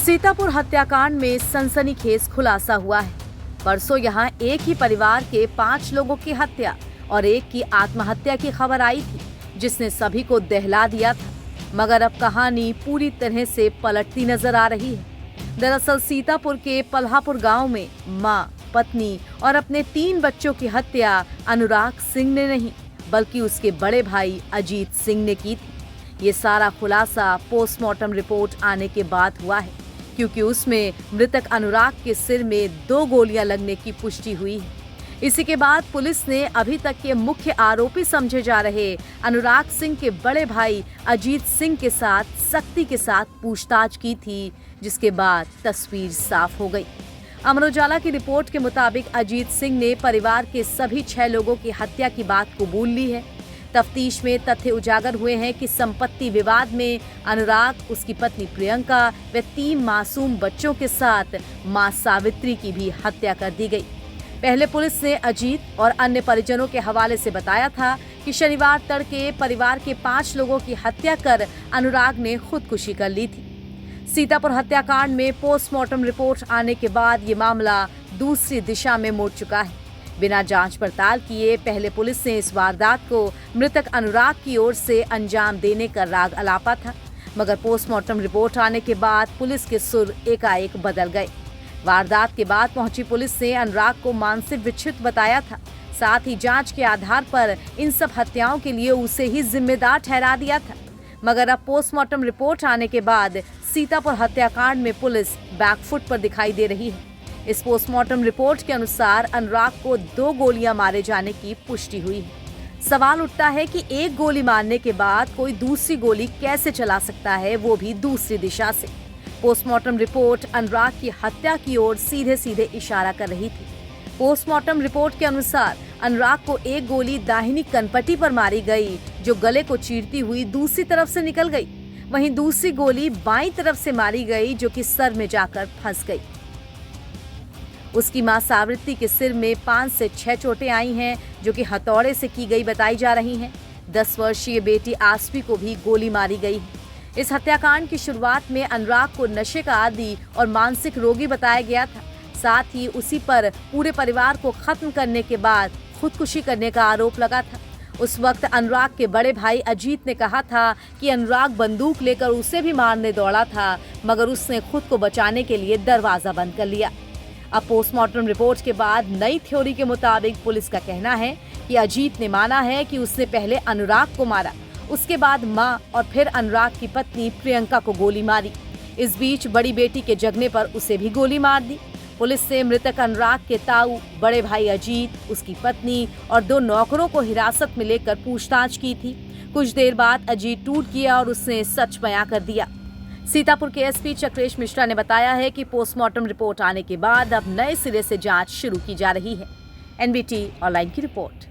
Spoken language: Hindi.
सीतापुर हत्याकांड में सनसनीखेज खुलासा हुआ है। परसों यहां एक ही परिवार के 5 लोगों की हत्या और एक की आत्महत्या की खबर आई थी, जिसने सभी को दहला दिया था। मगर अब कहानी पूरी तरह से पलटती नजर आ रही है। दरअसल सीतापुर के पल्हापुर गांव में मां, पत्नी और अपने 3 बच्चों की हत्या अनुराग सिंह ने नहीं, बल्कि उसके बड़े भाई अजीत सिंह ने की थी। ये सारा खुलासा पोस्टमार्टम रिपोर्ट आने के बाद हुआ है, क्योंकि उसमें मृतक अनुराग के सिर में 2 गोलियां लगने की पुष्टि हुई है। इसी के बाद पुलिस ने अभी तक के मुख्य आरोपी समझे जा रहे अनुराग सिंह के बड़े भाई अजीत सिंह के साथ सख्ती के साथ पूछताछ की थी, जिसके बाद तस्वीर साफ हो गई। अमर उजाला की रिपोर्ट के मुताबिक अजीत सिंह ने परिवार के सभी 6 लोगों की हत्या की बात कबूल ली है। तफ्तीश में तथ्य उजागर हुए हैं कि संपत्ति विवाद में अनुराग, उसकी पत्नी प्रियंका व 3 मासूम बच्चों के साथ मां सावित्री की भी हत्या कर दी गई। पहले पुलिस ने अजीत और अन्य परिजनों के हवाले से बताया था कि शनिवार तड़के परिवार के 5 लोगों की हत्या कर अनुराग ने खुदकुशी कर ली थी। सीतापुर हत्याकांड में पोस्टमार्टम रिपोर्ट आने के बाद ये मामला दूसरी दिशा में मुड़ चुका है। बिना जांच पड़ताल किए पहले पुलिस ने इस वारदात को मृतक अनुराग की ओर से अंजाम देने का राग अलापा था, मगर पोस्टमार्टम रिपोर्ट आने के बाद पुलिस के सुर एकाएक बदल गए। वारदात के बाद पहुंची पुलिस ने अनुराग को मानसिक विक्षिप्त बताया था। साथ ही जांच के आधार पर इन सब हत्याओं के लिए उसे ही जिम्मेदार ठहरा दिया था। मगर अब पोस्टमार्टम रिपोर्ट आने के बाद सीतापुर हत्याकांड में पुलिस बैकफुट पर दिखाई दे रही है। इस पोस्टमार्टम रिपोर्ट के अनुसार अनुराग को 2 गोलियां मारे जाने की पुष्टि हुई है। सवाल उठता है कि एक गोली मारने के बाद कोई दूसरी गोली कैसे चला सकता है, वो भी दूसरी दिशा से। पोस्टमार्टम रिपोर्ट अनुराग की हत्या की ओर सीधे सीधे इशारा कर रही थी। पोस्टमार्टम रिपोर्ट के अनुसार अनुराग को एक गोली दाहिनी कनपटी पर मारी गई, जो गले को चीरती हुई दूसरी तरफ से निकल गई। वहीं दूसरी गोली बाईं तरफ से मारी गई, जो कि सर में जाकर फंस गई। उसकी मां सावित्री के सिर में 5 से 6 चोटें आई हैं, जो कि हथौड़े से की गई बताई जा रही हैं। 10 वर्षीय बेटी आसवी को भी गोली मारी गई है। इस हत्याकांड की शुरुआत में अनुराग को नशे का आदी और मानसिक रोगी बताया गया था। साथ ही उसी पर पूरे परिवार को खत्म करने के बाद खुदकुशी करने का आरोप लगा था। उस वक्त अनुराग के बड़े भाई अजीत ने कहा था कि अनुराग बंदूक लेकर उसे भी मारने दौड़ा था, मगर उसने खुद को बचाने के लिए दरवाजा बंद कर लिया। अब पोस्टमार्टम रिपोर्ट के बाद नई थ्योरी के मुताबिक पुलिस का कहना है कि अजीत ने माना है कि उसने पहले अनुराग को मारा, उसके बाद मां और फिर अनुराग की पत्नी प्रियंका को गोली मारी। इस बीच बड़ी बेटी के जगने पर उसे भी गोली मार दी। पुलिस ने मृतक अनुराग के ताऊ, बड़े भाई अजीत, उसकी पत्नी और 2 नौकरों को हिरासत में लेकर पूछताछ की थी। कुछ देर बाद अजीत टूट गया और उसने सच बयां कर दिया। सीतापुर के एसपी चक्रेश मिश्रा ने बताया है कि पोस्टमार्टम रिपोर्ट आने के बाद अब नए सिरे से जांच शुरू की जा रही है। एनबीटी ऑनलाइन की रिपोर्ट।